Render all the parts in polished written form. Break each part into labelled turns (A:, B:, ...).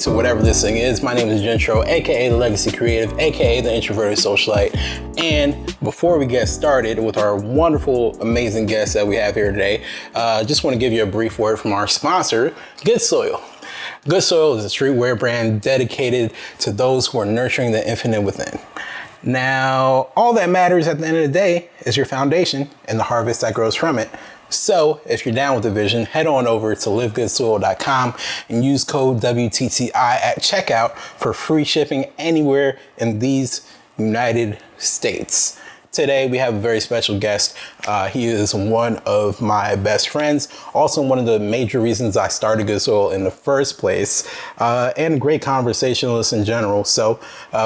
A: to whatever this thing is. My name is Jhintro, aka the Legacy Creative, aka the Introverted Socialite. And before we get started with our wonderful, amazing guests that we have here today, just want to give you a brief word from our sponsor, Good Soil. Good Soil is a streetwear brand dedicated to those who are nurturing the infinite within. Now, all that matters at the end of the day is your foundation and the harvest that grows from it. So if you're down with the vision, head on over to livegoodsoil.com and use code WTTI at checkout for free shipping anywhere in these United States. Today, we have a very special guest. He is one of my best friends, also one of the major reasons I started Good Soil in the first place, and a great conversationalist in general. So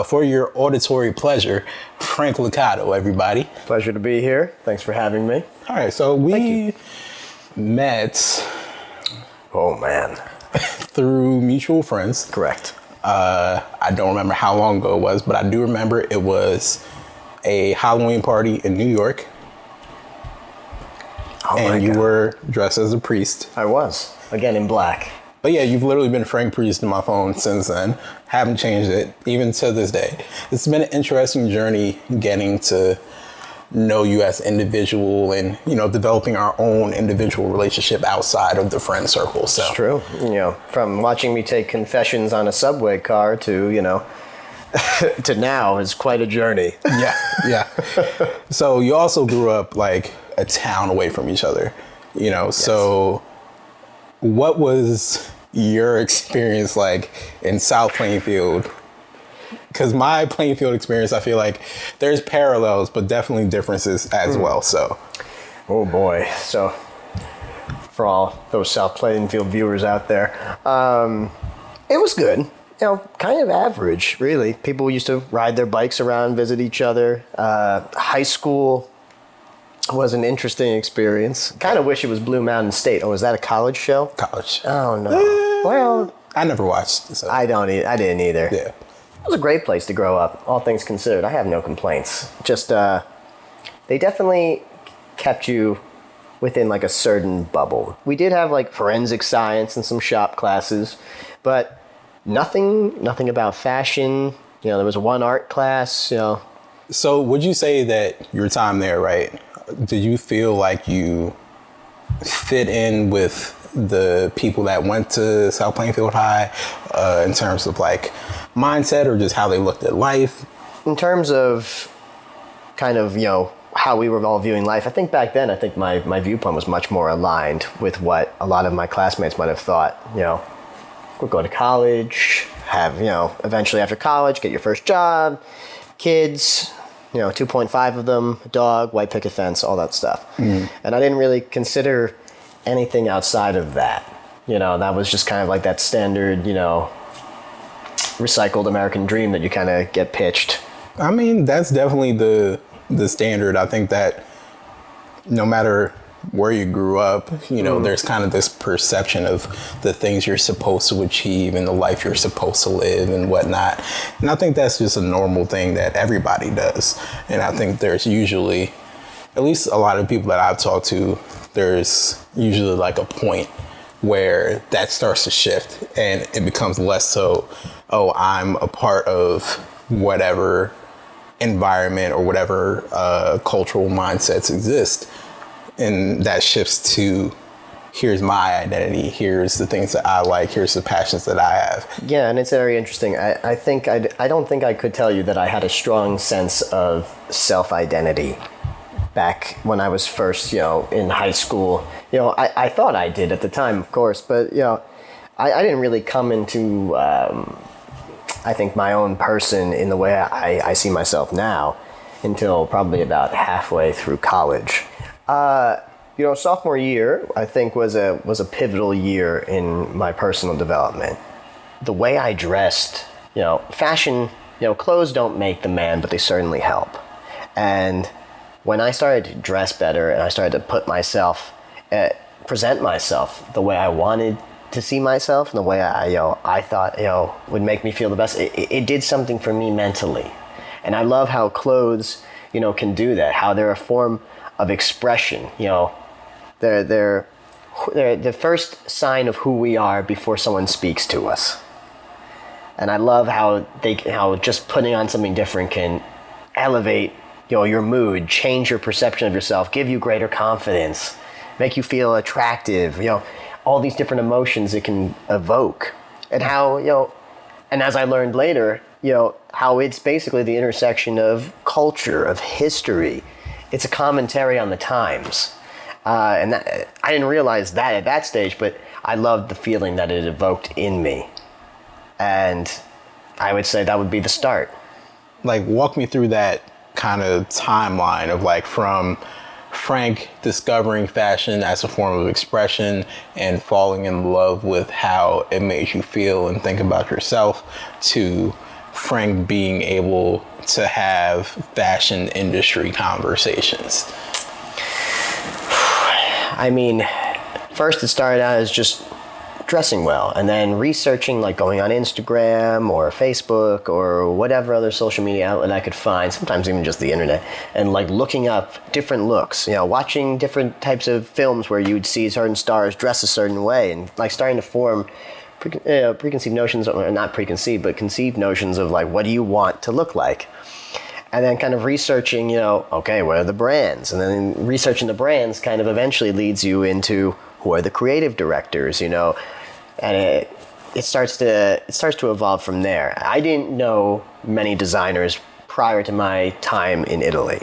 A: for your auditory pleasure, Frank Licato, everybody.
B: Pleasure to be here. Thanks for having me.
A: All right, so we met through mutual friends.
B: Correct.
A: I don't remember how long ago it was, but I do remember it was a Halloween party in New York. And you were dressed as a priest.
B: I was, again in black.
A: But yeah, you've literally been Frank Priest in my phone since then. Haven't changed it, even to this day. It's been an interesting journey getting to know you as an individual and, you know, developing our own individual relationship outside of the friend circle. So
B: it's true. You know, from watching me take confessions on a subway car to, you know, to now is quite a journey.
A: Yeah. So you also grew up like a town away from each other, you know, yes. So what was your experience like in South Plainfield? Because my Plainfield experience, I feel like there's parallels, but definitely differences as well. So,
B: oh boy. So for all those South Plainfield viewers out there, it was good. You know, kind of average, really. People used to ride their bikes around, visit each other. High school was an interesting experience. Kind of wish it was Blue Mountain State. Oh, was that a college show?
A: College.
B: Oh, no. Well,
A: I never watched. So.
B: I didn't either.
A: Yeah.
B: It was a great place to grow up, all things considered. I have no complaints. Just, they definitely kept you within like a certain bubble. We did have like forensic science and some shop classes, but nothing about fashion. You know, there was one art class, you know.
A: So would you say that your time there, right, did you feel like you fit in with the people that went to South Plainfield High in terms of like mindset or just how they looked at life?
B: In terms of kind of, you know, how we were all viewing life, I think back then, my viewpoint was much more aligned with what a lot of my classmates might have thought. You know, we'll go to college, have, you know, eventually after college, get your first job, kids, you know, 2.5 of them, a dog, white picket fence, all that stuff. And I didn't really consider anything outside of that. You know, that was just kind of like that standard, you know, recycled American dream that you kind of get pitched.
A: I mean, that's definitely the standard. I think that no matter where you grew up, you know, there's kind of this perception of the things you're supposed to achieve and the life you're supposed to live and whatnot. And I think that's just a normal thing that everybody does. And I think there's usually, at least a lot of people that I've talked to, there's usually like a point where that starts to shift and it becomes less so, oh, I'm a part of whatever environment or whatever cultural mindsets exist. And that shifts to, here's my identity, here's the things that I like, here's the passions that I have.
B: Yeah, and it's very interesting. I don't think I could tell you that I had a strong sense of self-identity back when I was first, you know, in high school. You know, I thought I did at the time, of course, but, you know, I didn't really come into, I think, my own person in the way I see myself now until probably about halfway through college. You know, sophomore year, I think, was a pivotal year in my personal development. The way I dressed, you know, fashion, you know, clothes don't make the man, but they certainly help. And when I started to dress better and I started to put myself, present myself the way I wanted to see myself and the way I thought, you know, would make me feel the best, it did something for me mentally. And I love how clothes, you know, can do that, how they're a form of expression. You know, they're the first sign of who we are before someone speaks to us. And I love how just putting on something different can elevate, your mood, change your perception of yourself, give you greater confidence, make you feel attractive, all these different emotions it can evoke. And how, and as I learned later, how it's basically the intersection of culture, of history. It's a commentary on the times. And that, I didn't realize that at that stage, but I loved the feeling that it evoked in me. And I would say that would be the start.
A: Like, walk me through that kind of timeline of like from Frank discovering fashion as a form of expression and falling in love with how it made you feel and think about yourself, to Frank being able to have fashion industry conversations.
B: I mean, first it started out as just dressing well, and then researching, like going on Instagram or Facebook or whatever other social media outlet I could find, sometimes even just the internet, and like looking up different looks, watching different types of films where you'd see certain stars dress a certain way, and like starting to form preconceived notions, or not preconceived, but conceived notions of like, what do you want to look like? And then kind of researching, okay, what are the brands? And then researching the brands kind of eventually leads you into who are the creative directors, and it starts to evolve from there. I didn't know many designers prior to my time in Italy.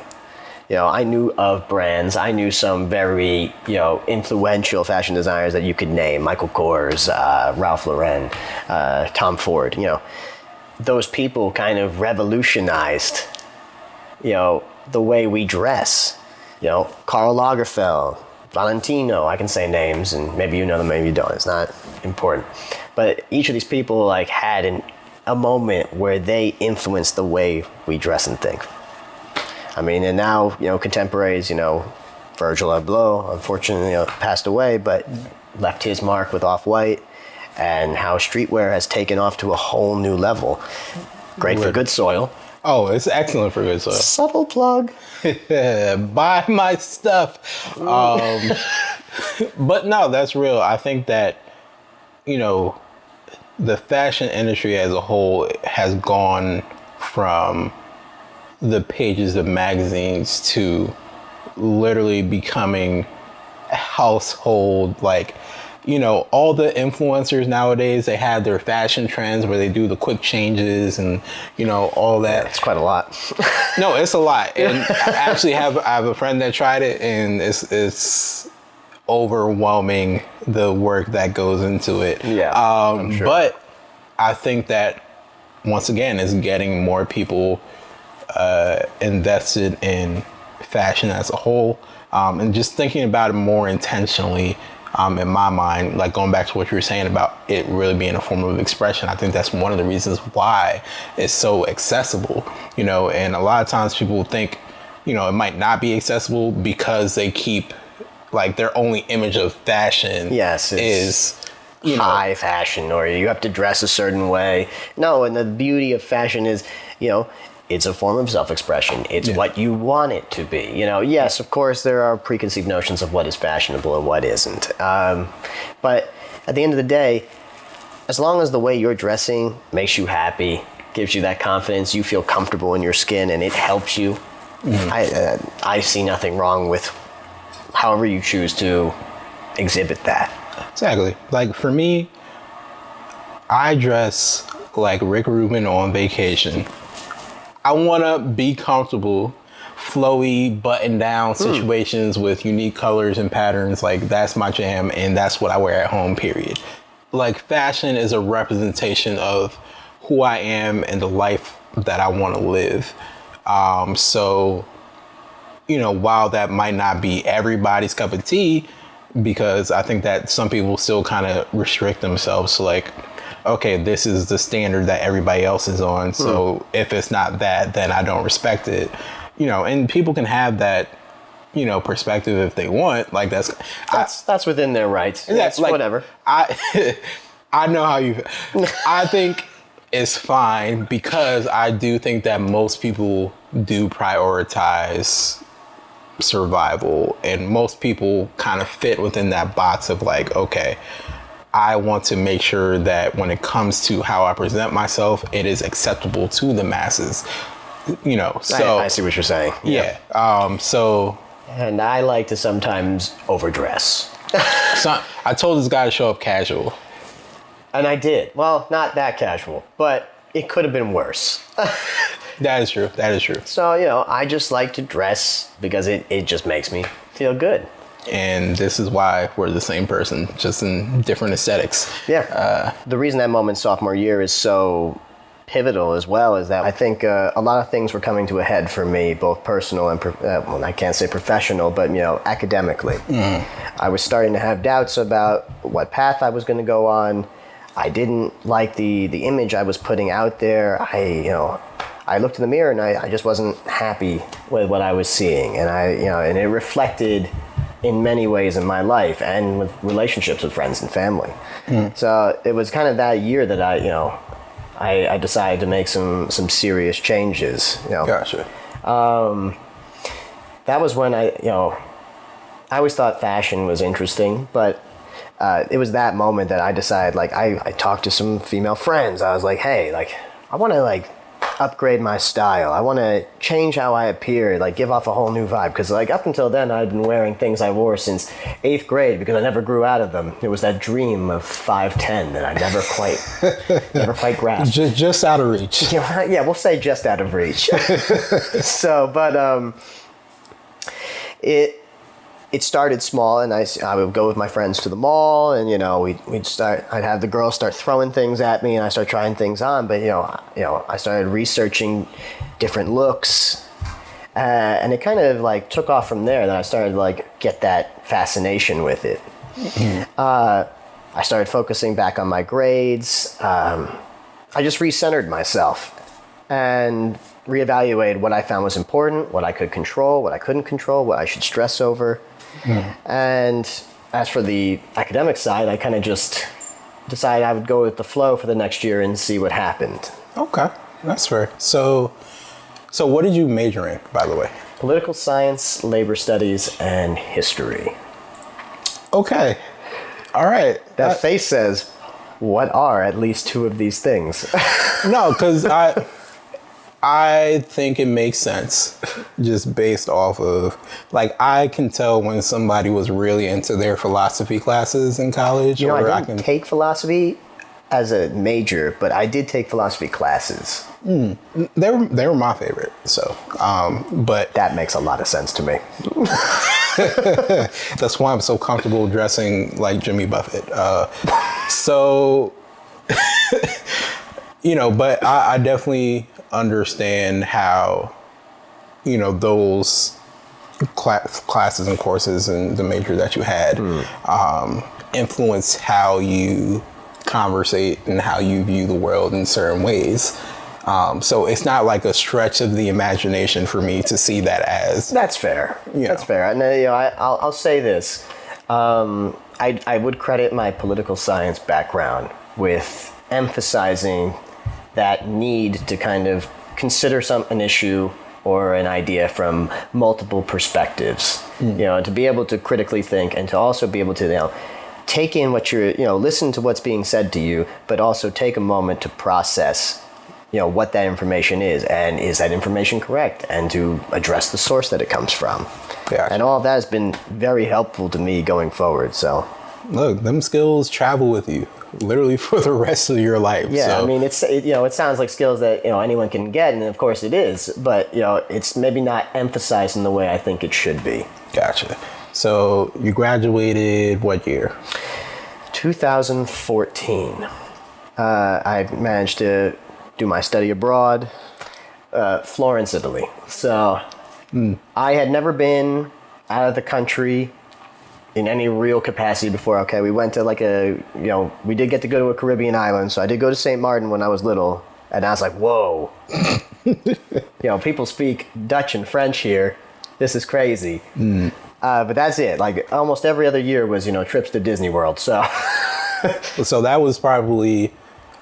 B: I knew of brands. I knew some very, influential fashion designers that you could name: Michael Kors, Ralph Lauren, Tom Ford. Those people kind of revolutionized, the way we dress. Karl Lagerfeld, Valentino, I can say names, and maybe you know them, maybe you don't. It's not important. But each of these people like had a moment where they influenced the way we dress and think. I mean, and now, contemporaries, Virgil Abloh, unfortunately, passed away, but left his mark with Off-White, and how streetwear has taken off to a whole new level. Great for good soil.
A: Oh, it's excellent for good soil.
B: Subtle plug.
A: Buy my stuff. But no, that's real. I think that, the fashion industry as a whole has gone from the pages of magazines to literally becoming household, like, all the influencers nowadays, they have their fashion trends where they do the quick changes and, all that.
B: Yeah, it's quite a lot.
A: No, it's a lot. And I actually have a friend that tried it, and it's overwhelming, the work that goes into it.
B: Yeah, I'm sure.
A: But I think that, once again, it's getting more people invested in fashion as a whole, and just thinking about it more intentionally. In my mind, like going back to what you were saying about it really being a form of expression, I think that's one of the reasons why it's so accessible, and a lot of times people think, it might not be accessible because they keep like their only image of fashion is
B: high fashion, or you have to dress a certain way. No, and the beauty of fashion is, it's a form of self-expression. It's what you want it to be. Yes, of course, there are preconceived notions of what is fashionable and what isn't. But at the end of the day, as long as the way you're dressing makes you happy, gives you that confidence, you feel comfortable in your skin, and it helps you, I see nothing wrong with however you choose to exhibit that.
A: Exactly. Like for me, I dress like Rick Rubin on vacation. I want to be comfortable, flowy, button-down situations with unique colors and patterns. Like, that's my jam, and that's what I wear at home, period. Like, fashion is a representation of who I am and the life that I want to live. So, while that might not be everybody's cup of tea, because I think that some people still kind of restrict themselves to, like, okay, this is the standard that everybody else is on. So if it's not that, then I don't respect it. And people can have that, perspective if they want. Like
B: that's within their rights. That's like, whatever.
A: I know how you. I think it's fine, because I do think that most people do prioritize survival, and most people kind of fit within that box of like, okay, I want to make sure that when it comes to how I present myself, it is acceptable to the masses. You know, so
B: I see what you're saying.
A: Yeah.
B: And I like to sometimes overdress.
A: So I told this guy to show up casual.
B: And I did. Well, not that casual, but it could have been worse.
A: That is true. That is true.
B: So, you know, I just like to dress because it just makes me feel good.
A: And this is why we're the same person, just in different aesthetics.
B: Yeah. The reason that moment sophomore year is so pivotal as well is that I think a lot of things were coming to a head for me, both personal and, well, I can't say professional, but, you know, academically. I was starting to have doubts about what path I was going to go on. I didn't like the image I was putting out there. I looked in the mirror and I just wasn't happy with what I was seeing. And and it reflected in many ways in my life and with relationships with friends and family. So it was kind of that year that I decided to make some serious changes.
A: Gotcha.
B: That was when I always thought fashion was interesting, but it was that moment that I decided, like, I talked to some female friends. I was like, hey, like, I want to, like, upgrade my style. I want to change how I appear, like, give off a whole new vibe. Because, like, up until then, I'd been wearing things I wore since 8th grade because I never grew out of them. It was that dream of 5'10" that I never quite grasped.
A: Just out of reach.
B: Yeah, we'll say just out of reach. So, but it started small, and I would go with my friends to the mall, and I'd have the girls start throwing things at me, and I start trying things on. But I started researching different looks, and it kind of like took off from there. Then I started to like get that fascination with it. I started focusing back on my grades. I just recentered myself and reevaluated what I found was important, what I could control, what I couldn't control, what I should stress over. And as for the academic side, I kind of just decided I would go with the flow for the next year and see what happened.
A: Okay, that's fair. So what did you major in, by the way?
B: Political science, labor studies, and history.
A: Okay, all right.
B: That face says, what are at least two of these things?
A: No, because I think it makes sense just based off of, like, I can tell when somebody was really into their philosophy classes in college.
B: I didn't take philosophy as a major, but I did take philosophy classes.
A: They were my favorite. So, but
B: that makes a lot of sense to me.
A: That's why I'm so comfortable dressing like Jimmy Buffett. But I definitely understand how, those classes and courses and the major that you had influence how you conversate and how you view the world in certain ways. So it's not like a stretch of the imagination for me to see that as...
B: That's fair. That's fair. And I'll say this. I would credit my political science background with emphasizing that need to kind of consider an issue or an idea from multiple perspectives. To be able to critically think and to also be able to take in what listen to what's being said to you, but also take a moment to process what that information is, and is that information correct, and to address the source that it comes from.
A: Gotcha.
B: And all of that has been very helpful to me going forward. So
A: look, them skills travel with you literally for the rest of your life.
B: Yeah,
A: so.
B: I mean, it sounds like skills that anyone can get, and of course it is, but it's maybe not emphasized in the way I think it should be.
A: Gotcha. So you graduated what year?
B: 2014. I managed to do my study abroad, Florence, Italy. So I had never been out of the country in any real capacity before. Okay, we went to we did get to go to a Caribbean island, so I did go to St. Martin when I was little, and I was like, whoa. People speak Dutch and French here. This is crazy. But that's it. Like, almost every other year was, trips to Disney World, so.
A: So that was probably,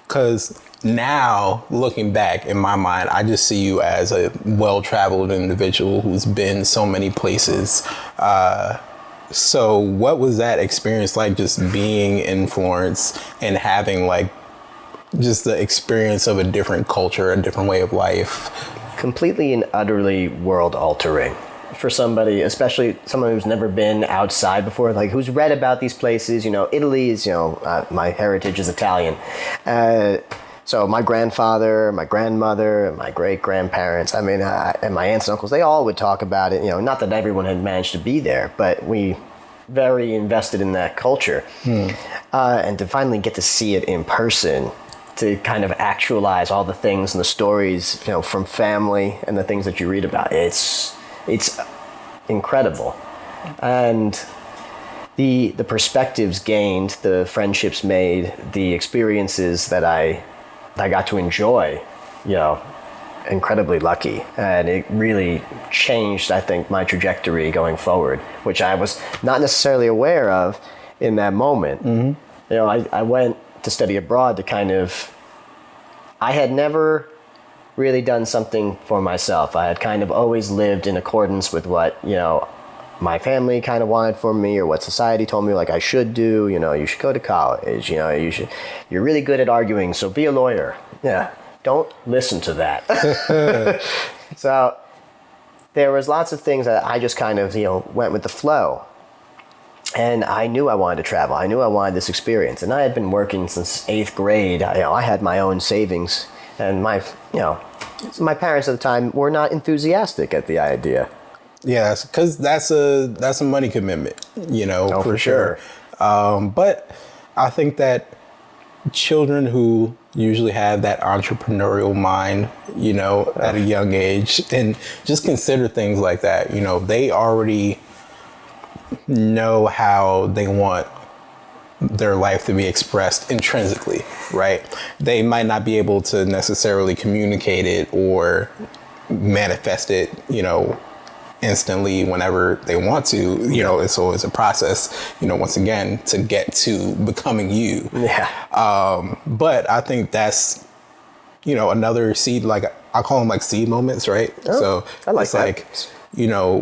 A: because now, looking back in my mind, I just see you as a well-traveled individual who's been so many places. So what was that experience like, just being in Florence and having like just the experience of a different culture, a different way of life?
B: Completely and utterly world altering for somebody, especially someone who's never been outside before, like who's read about these places. Italy is, my heritage is Italian. So my grandfather, my grandmother, my great-grandparents, and my aunts and uncles, they all would talk about it. Not that everyone had managed to be there, but we very invested in that culture. And to finally get to see it in person, to kind of actualize all the things and the stories, from family and the things that you read about, it's incredible. And the perspectives gained, the friendships made, the experiences that I got to enjoy, incredibly lucky. And it really changed, I think, my trajectory going forward, which I was not necessarily aware of in that moment. I went to study abroad to I had never really done something for myself. I had kind of always lived in accordance with what, my family kind of wanted for me, or what society told me like I should do. You should go to college, you're really good at arguing, so be a lawyer. Yeah, don't listen to that. So there was lots of things that I just kind of, went with the flow. And I knew I wanted to travel. I knew I wanted this experience. And I had been working since 8th grade. I had my own savings. And my parents at the time were not enthusiastic at the idea.
A: Yeah, because that's a money commitment, for sure. But I think that children who usually have that entrepreneurial mind, at a young age, and just consider things like that, they already know how they want their life to be expressed intrinsically, right? They might not be able to necessarily communicate it or manifest it, instantly whenever they want to. It's always a process, once again, to get to becoming you. But I think that's, another seed, like I call them like seed moments, right? So
B: I like
A: it's
B: that.
A: like,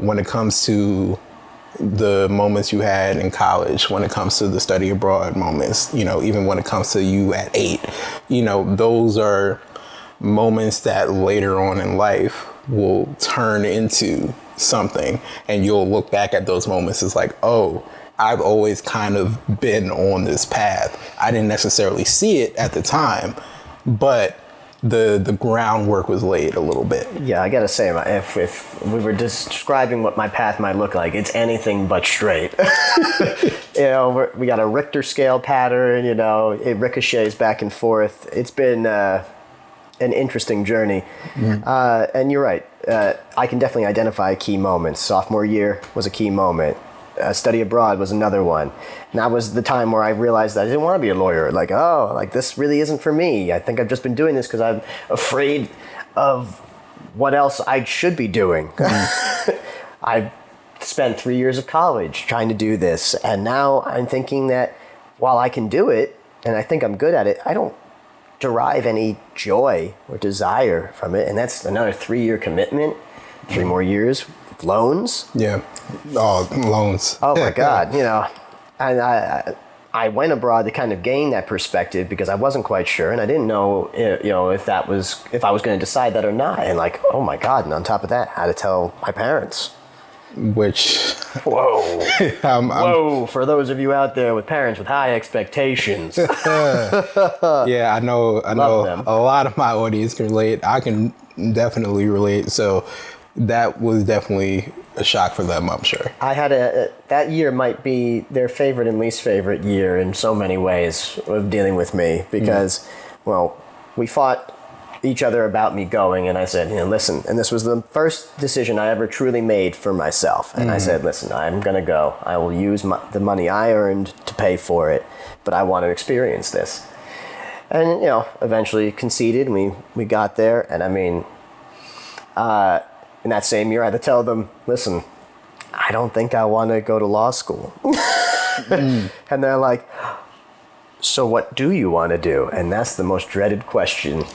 A: when it comes to the moments you had in college, when it comes to the study abroad moments, even when it comes to you at 8, those are moments that later on in life will turn into something, and you'll look back at those moments as like, oh, I've always kind of been on this path. I didn't necessarily see it at the time, but the groundwork was laid a little bit.
B: Yeah, I gotta say, if we were describing what my path might look like, it's anything but straight. We got a Richter scale pattern, it ricochets back and forth. It's been an interesting journey. And you're right. I can definitely identify key moments. Sophomore year was a key moment. Study abroad was another one. And that was the time where I realized that I didn't want to be a lawyer. Like, this really isn't for me. I think I've just been doing this because I'm afraid of what else I should be doing. I spent 3 years of college trying to do this. And now I'm thinking that while I can do it, and I think I'm good at it, I don't derive any joy or desire from it. And that's another 3-year commitment, 3 more years, loans.
A: Yeah. Oh, loans.
B: Oh my God. And I went abroad to kind of gain that perspective because I wasn't quite sure, and I didn't know, if I was going to decide that or not. And like, oh my God. And on top of that, I had to tell my parents.
A: Which,
B: whoa, whoa! For those of you out there with parents with high expectations,
A: yeah, I know
B: them.
A: A lot of my audience can relate. I can definitely relate. So that was definitely a shock for them, I'm sure.
B: I had that year might be their favorite and least favorite year in so many ways of dealing with me because, well, we fought each other about me going, and I said, listen, and this was the first decision I ever truly made for myself. And I said, listen, I'm going to go. I will use the money I earned to pay for it, but I want to experience this. And, eventually conceded, and we got there. And I mean, in that same year, I had to tell them, listen, I don't think I want to go to law school. And they're like, so what do you want to do? And that's the most dreaded question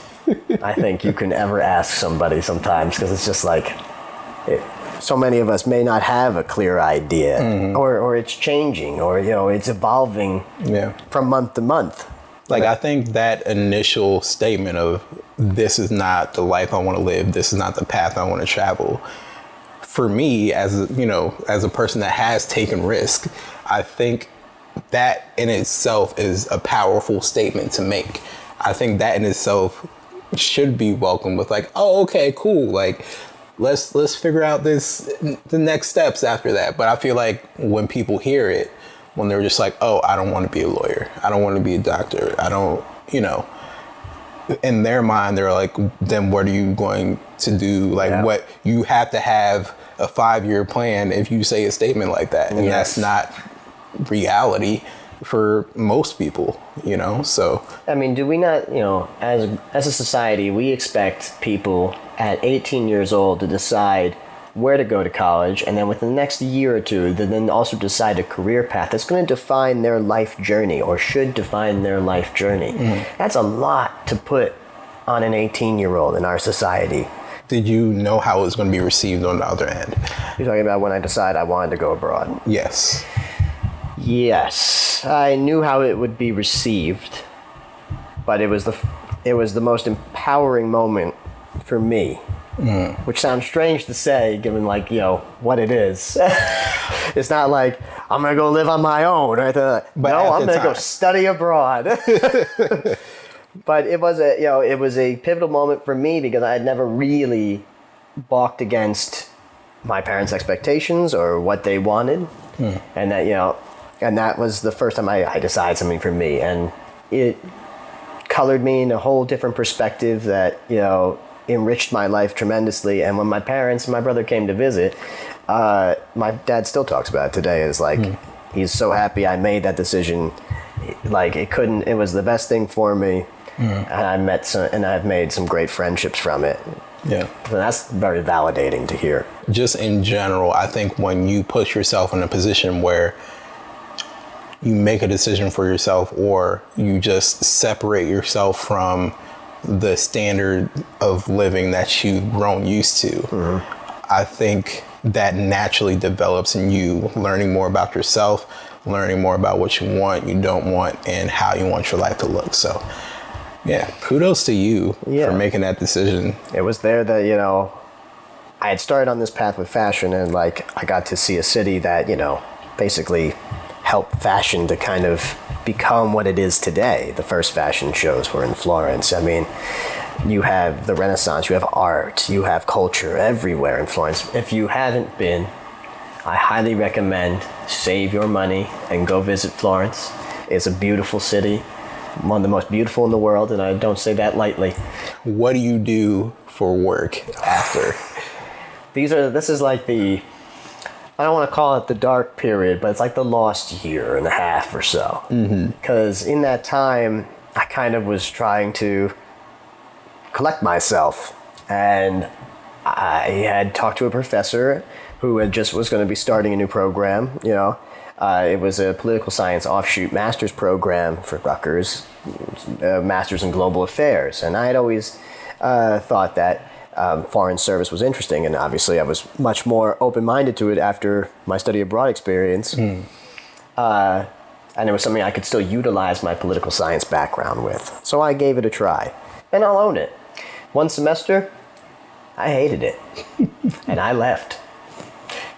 B: I think you can ever ask somebody sometimes, because it's just like, so many of us may not have a clear idea, or it's changing, or it's evolving from month to month.
A: Like, I think that initial statement of this is not the life I want to live, this is not the path I want to travel, for me, as a person that has taken risk, I think that in itself is a powerful statement to make. I think that in itself should be welcomed with like, oh, okay, cool, like let's figure out the next steps after that. But I feel like when people hear it, when they're just like, oh, I don't want to be a lawyer, I don't want to be a doctor, I don't, in their mind, they're like, then what are you going to do? Like, what, you have to have a 5-year plan if you say a statement like that. And that's not reality for most people, so.
B: I mean, do we not, as a society, we expect people at 18 years old to decide where to go to college, and then within the next year or two, then also decide a career path that's going to define their life journey, or should define their life journey. That's a lot to put on an 18-year-old in our society.
A: Did you know how it was going to be received on the other end?
B: You're talking about when I decided I wanted to go abroad?
A: Yes.
B: Yes, I knew how it would be received, but it was the most empowering moment for me, which sounds strange to say, given what it is. It's not like I'm gonna go live on my own, right? I'm gonna go study abroad. But it was a pivotal moment for me because I had never really balked against my parents' expectations or what they wanted, and that and that was the first time I decided something for me, and it colored me in a whole different perspective that enriched my life tremendously. And when my parents and my brother came to visit, my dad still talks about it today. Is like he's so happy I made that decision. Like it was the best thing for me, and I've made some great friendships from it. Yeah, so that's very validating to hear.
A: Just in general, I think when you put yourself in a position where you make a decision for yourself, or you just separate yourself from the standard of living that you've grown used to, I think that naturally develops in you learning more about yourself, learning more about what you want, you don't want, and how you want your life to look. So yeah, kudos to you for making that decision.
B: It was there that, I had started on this path with fashion, and I got to see a city that, basically helped fashion to kind of become what it is today. The first fashion shows were in Florence. I mean, you have the Renaissance, you have art, you have culture everywhere in Florence. If you haven't been, I highly recommend save your money and go visit Florence. It's a beautiful city, one of the most beautiful in the world, and I don't say that lightly.
A: What do you do for work after?
B: This is like I don't want to call it the dark period, but it's like the lost year and a half or so. Because in that time, I kind of was trying to collect myself. And I had talked to a professor who was going to be starting a new program. It was a political science offshoot master's program for Rutgers, master's in global affairs. And I had always thought that foreign service was interesting, and obviously I was much more open-minded to it after my study abroad experience. And it was something I could still utilize my political science background with. So I gave it a try, and I'll own it. One semester, I hated it, and I left.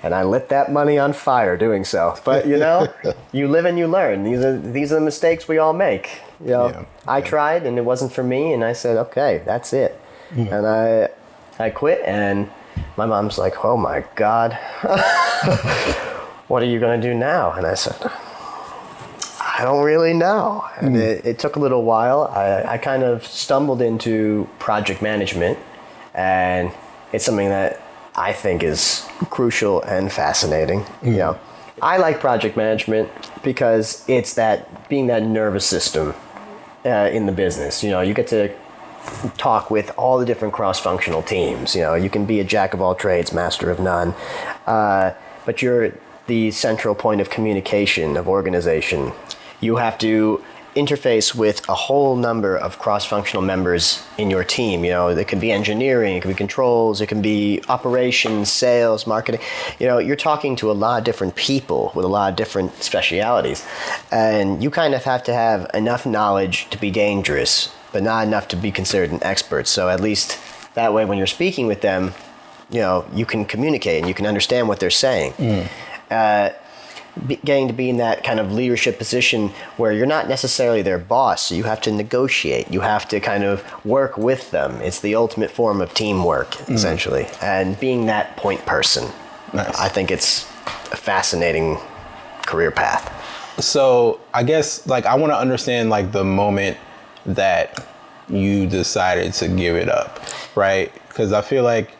B: And I lit that money on fire doing so. But you live and you learn. These are the mistakes we all make. I tried, and it wasn't for me, and I said, okay, that's it. And I quit, and my mom's like, oh my God, what are you going to do now? And I said, I don't really know. And it took a little while. I kind of stumbled into project management, and it's something that I think is crucial and fascinating. I like project management because it's being that nervous system in the business. You get to talk with all the different cross-functional teams. You can be a jack of all trades, master of none, but you're the central point of communication of organization. You have to interface with a whole number of cross-functional members in your team. It can be engineering, it can be controls, it can be operations, sales, marketing. You're talking to a lot of different people with a lot of different specialities, and you kind of have to have enough knowledge to be dangerous, but not enough to be considered an expert. So at least that way, when you're speaking with them, you can communicate and you can understand what they're saying. Getting to be in that kind of leadership position where you're not necessarily their boss, so you have to negotiate. You have to kind of work with them. It's the ultimate form of teamwork, essentially. And being that point person, nice. I think it's a fascinating career path.
A: So I guess I want to understand the moment that you decided to give it up, right? Because I feel like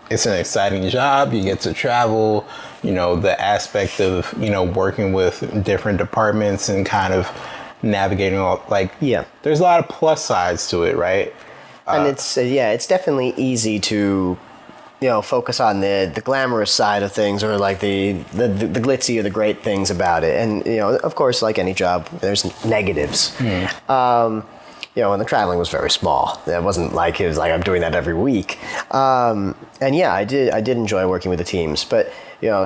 A: it's an exciting job. You get to travel, the aspect of, working with different departments and kind of navigating all, there's a lot of plus sides to it, right?
B: And it's definitely easy to, focus on the glamorous side of things, or the glitzy or the great things about it. And, of course, like any job, there's negatives. And the traveling was very small. It wasn't like it was like I'm doing that every week. And yeah, I did enjoy working with the teams. But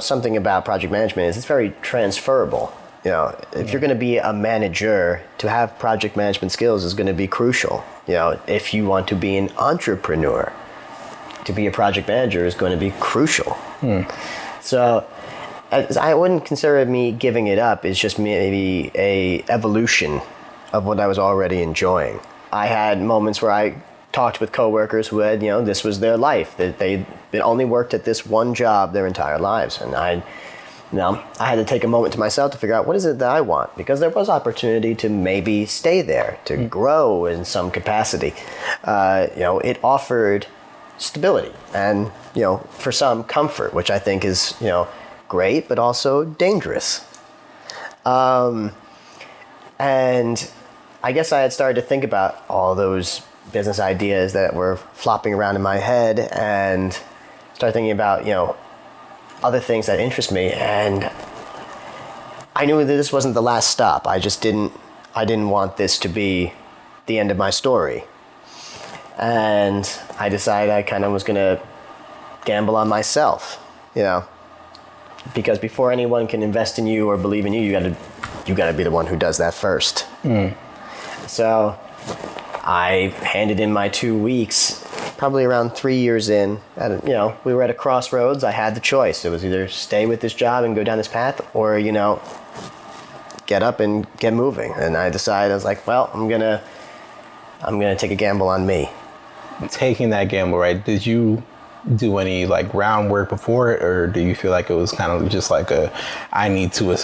B: something about project management is it's very transferable. If you're going to be a manager, to have project management skills is going to be crucial. If you want to be an entrepreneur, to be a project manager is going to be crucial. So I wouldn't consider me giving it up. It's just maybe a evolution of what I was already enjoying. I had moments where I talked with coworkers who had, this was their life. That they only worked at this one job their entire lives. And I had to take a moment to myself to figure out what is it that I want, because there was opportunity to maybe stay there, to grow in some capacity. It offered stability and, for some, comfort, which I think is, great, but also dangerous. And I guess I had started to think about all those business ideas that were flopping around in my head, and started thinking about, other things that interest me. And I knew that this wasn't the last stop. I didn't want this to be the end of my story. And I decided I kind of was going to gamble on myself, because before anyone can invest in you or believe in you, you got to be the one who does that first. So I handed in my 2 weeks, probably around 3 years in. We were at a crossroads. I had the choice. It was either stay with this job and go down this path, or get up and get moving. And I decided, I was like, well, I'm gonna take a gamble on me.
A: Taking that gamble, right? Did you do any groundwork before it, or do you feel like it was kind of just I need to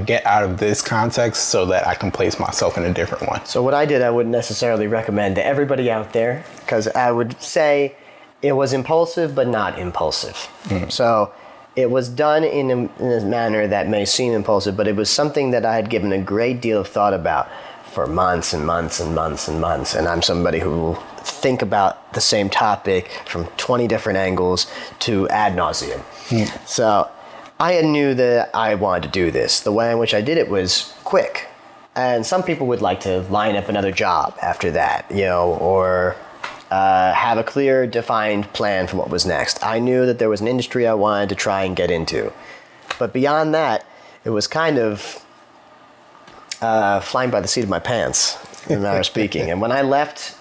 A: get out of this context so that I can place myself in a different one?
B: So what I did, I wouldn't necessarily recommend to everybody out there, because I would say it was impulsive, but not impulsive. So it was done in a manner that may seem impulsive, but it was something that I had given a great deal of thought about for months and months and months and months. And I'm somebody who will think about the same topic from 20 different angles to ad nauseum. So I knew that I wanted to do this. The way in which I did it was quick. And some people would like to line up another job after that, or have a clear, defined plan for what was next. I knew that there was an industry I wanted to try and get into. But beyond that, it was kind of flying by the seat of my pants, in a matter of speaking. And when I left,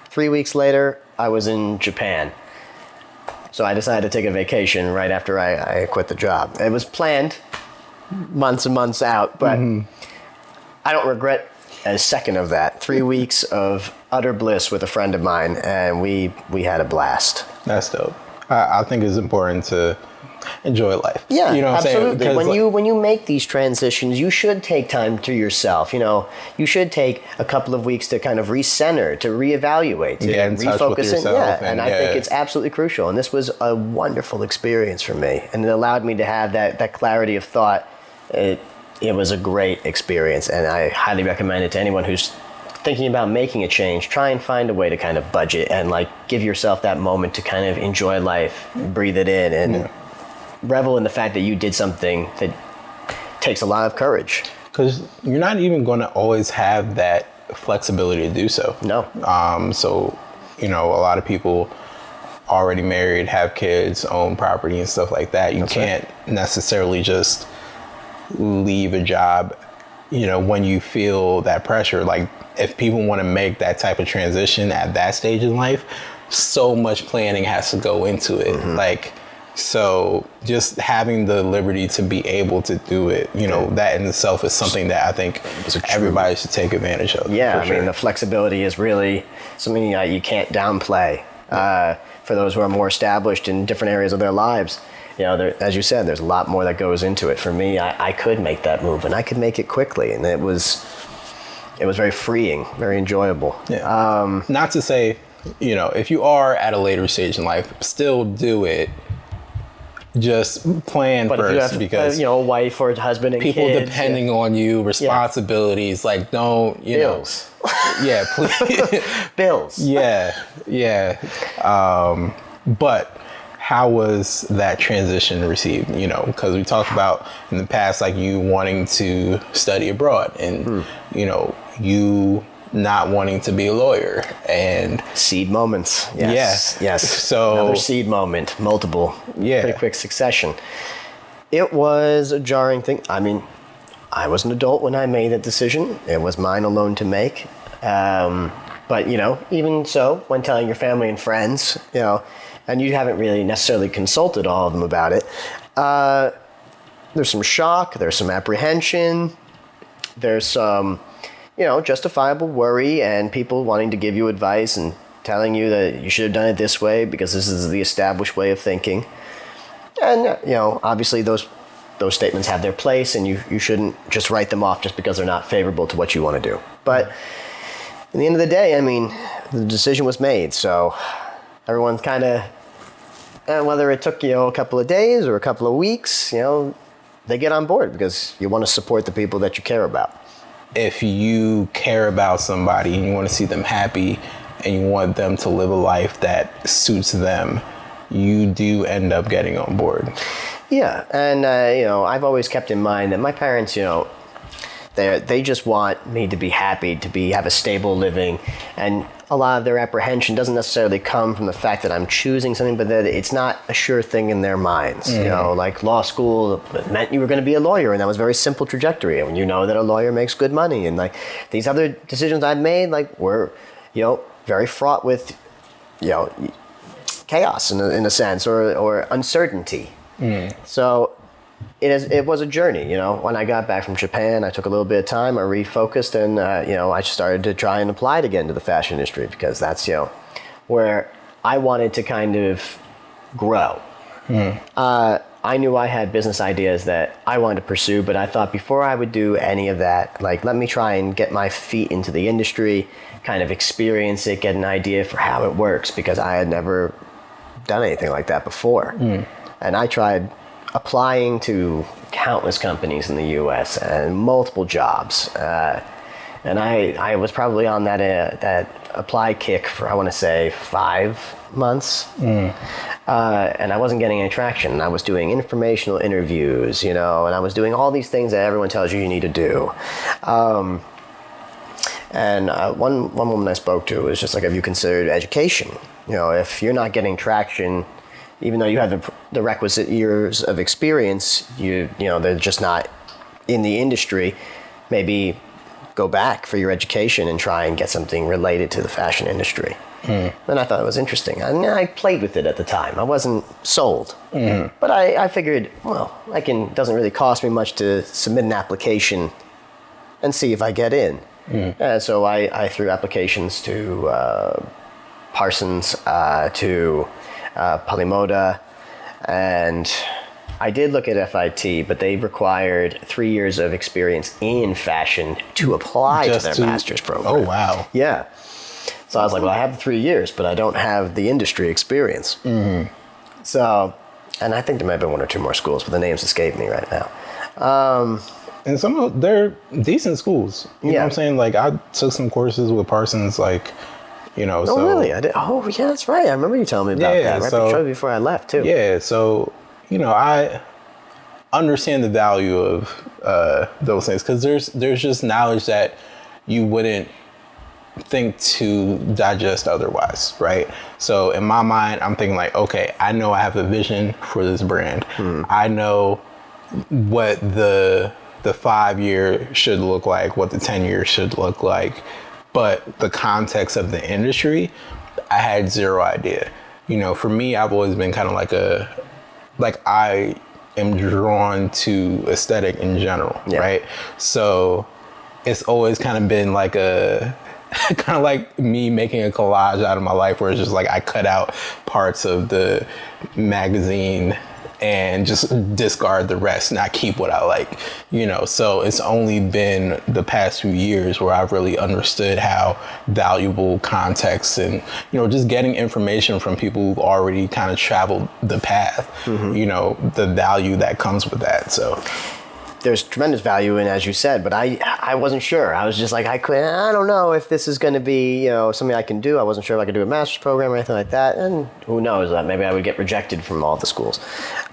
B: 3 weeks later, I was in Japan. So I decided to take a vacation right after I quit the job. It was planned months and months out, but I don't regret a second of that. 3 weeks of utter bliss with a friend of mine, and we had a blast.
A: That's dope. I think it's important to enjoy life.
B: Yeah,
A: you know what
B: absolutely.
A: I'm saying?
B: When you make these transitions, you should take time to yourself. You should take a couple of weeks to kind of recenter, to reevaluate, to
A: get in touch with yourself.
B: And I think it's absolutely crucial. And this was a wonderful experience for me, and it allowed me to have that clarity of thought. It was a great experience, and I highly recommend it to anyone who's thinking about making a change. Try and find a way to kind of budget and give yourself that moment to kind of enjoy life, breathe it in, and revel in the fact that you did something that takes a lot of courage.
A: because you're not even going to always have that flexibility to do so.
B: No.
A: So, you know, a lot of people already married, have kids, own property and stuff like that. You can't necessarily just leave a job, you know, when you feel that pressure. Like, if people want to make that type of transition at that stage in life, so much planning has to go into it. Like, so just having the liberty to be able to do it, you know, that in itself is something that I think everybody should take advantage of.
B: Yeah, I mean, the flexibility is really something that you can't downplay. For those who are more established in different areas of their lives, you know, as you said, there's a lot more that goes into it. For me, I could make that move, and I could make it quickly, and it was very freeing, very enjoyable.
A: Yeah. Not to say, you know, if you are at a later stage in life, still do it. Just plan
B: but
A: first,
B: if you have,
A: because
B: you know, a wife or a husband and
A: people
B: kids,
A: depending on you, responsibilities, like, don't, you
B: bills.
A: Yeah, please.
B: Bills.
A: Yeah. But how was that transition received? You know, because we talked about in the past, like, you wanting to study abroad and, you know, you not wanting to be a lawyer, and
B: seed moments. Yes.
A: Yeah.
B: Yes.
A: So
B: another seed moment, multiple.
A: Yeah.
B: Pretty quick succession. It was a jarring thing. I mean, I was an adult when I made that decision. It was mine alone to make. But, you know, even so, when telling your family and friends, you know, and you haven't really necessarily consulted all of them about it, there's some shock, there's some apprehension, there's some, you know, justifiable worry, and people wanting to give you advice and telling you that you should have done it this way because this is the established way of thinking. And, you know, obviously those statements have their place, and you shouldn't just write them off just because they're not favorable to what you want to do. But at the end of the day, I mean, the decision was made, so everyone's kind of, whether it took, you know, a couple of days or a couple of weeks, you know, they get on board because you want to support the people that you care about.
A: If you care about somebody and you want to see them happy and you want them to live a life that suits them, you do end up getting on board.
B: Yeah, and you know, I've always kept in mind that my parents, you know, they just want me to be happy, to have a stable living, and a lot of their apprehension doesn't necessarily come from the fact that I'm choosing something, but that it's not a sure thing in their minds. You know, like law school meant you were going to be a lawyer, and that was a very simple trajectory. And you know that a lawyer makes good money, and like these other decisions I've made, like were, you know, very fraught with, you know, chaos in a sense, or uncertainty. So it was a journey. You know, when I got back from Japan, I took a little bit of time, I refocused, and you know, I started to try and apply it again to the fashion industry, because that's, you know, where I wanted to kind of grow. I knew I had business ideas that I wanted to pursue, but I thought before I would do any of that, like, let me try and get my feet into the industry, kind of experience it, get an idea for how it works, because I had never done anything like that before. And I tried applying to countless companies in the U.S. and multiple jobs. And I was probably on that apply kick for, I want to say, 5 months. And I wasn't getting any traction. I was doing informational interviews, you know, and I was doing all these things that everyone tells you need to do. And one woman I spoke to was just like, have you considered education? You know, if you're not getting traction, even though you have the requisite years of experience, you know, they're just not in the industry, maybe go back for your education and try and get something related to the fashion industry. And I thought it was interesting. I played with it at the time. I wasn't sold. But I figured, well, doesn't really cost me much to submit an application and see if I get in. And so I threw applications to Parsons, to Polimoda, and I did look at FIT, but they required 3 years of experience in fashion to apply to their master's program.
A: Oh, wow.
B: Yeah. So I was like, well, I have the 3 years, but I don't have the industry experience. So, and I think there might have been 1 or 2 more schools, but the names escape me right now.
A: And some of they're decent schools. You know what I'm saying? Like, I took some courses with Parsons, like, you know.
B: Oh, really? I did. Oh, yeah, that's right. I remember you telling me about that right before I left, too.
A: Yeah, so, you know, understand the value of those things, because there's just knowledge that you wouldn't think to digest otherwise, right? So in my mind, I'm thinking like, okay, I know I have a vision for this brand. I know what the 5 year should look like, what the 10 years should look like, but the context of the industry, I had zero idea. You know, for me, I've always been kind of like I am drawn to aesthetic in general, right? So it's always kind of been like a kind of like me making a collage out of my life, where it's just like I cut out parts of the magazine and just discard the rest, and I keep what I like, you know. So it's only been the past few years where I've really understood how valuable context and, you know, just getting information from people who've already kind of traveled the path, you know, the value that comes with that. So
B: there's tremendous value in, as you said, but I wasn't sure. I was just like, I don't know if this is going to be, you know, something I can do. I wasn't sure if I could do a master's program or anything like that. And who knows, maybe I would get rejected from all the schools.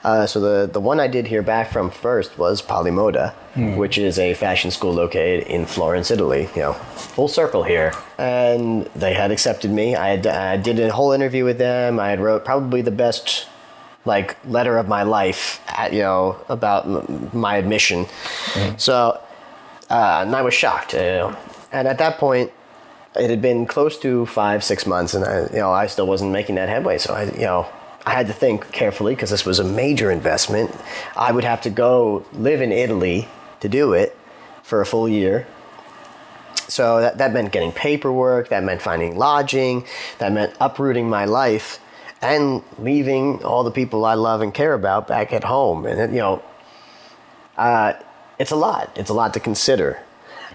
B: So the one I did hear back from first was Polimoda, which is a fashion school located in Florence, Italy, you know, full circle here. And they had accepted me. I did a whole interview with them. I had wrote probably the best like letter of my life, you know, about my admission. So, and I was shocked, you know. And at that point, it had been close to 5-6 months, and I still wasn't making that headway. So I had to think carefully, because this was a major investment. I would have to go live in Italy to do it for a full year. So that meant getting paperwork, that meant finding lodging, that meant uprooting my life and leaving all the people I love and care about back at home. And it's a lot. It's a lot to consider.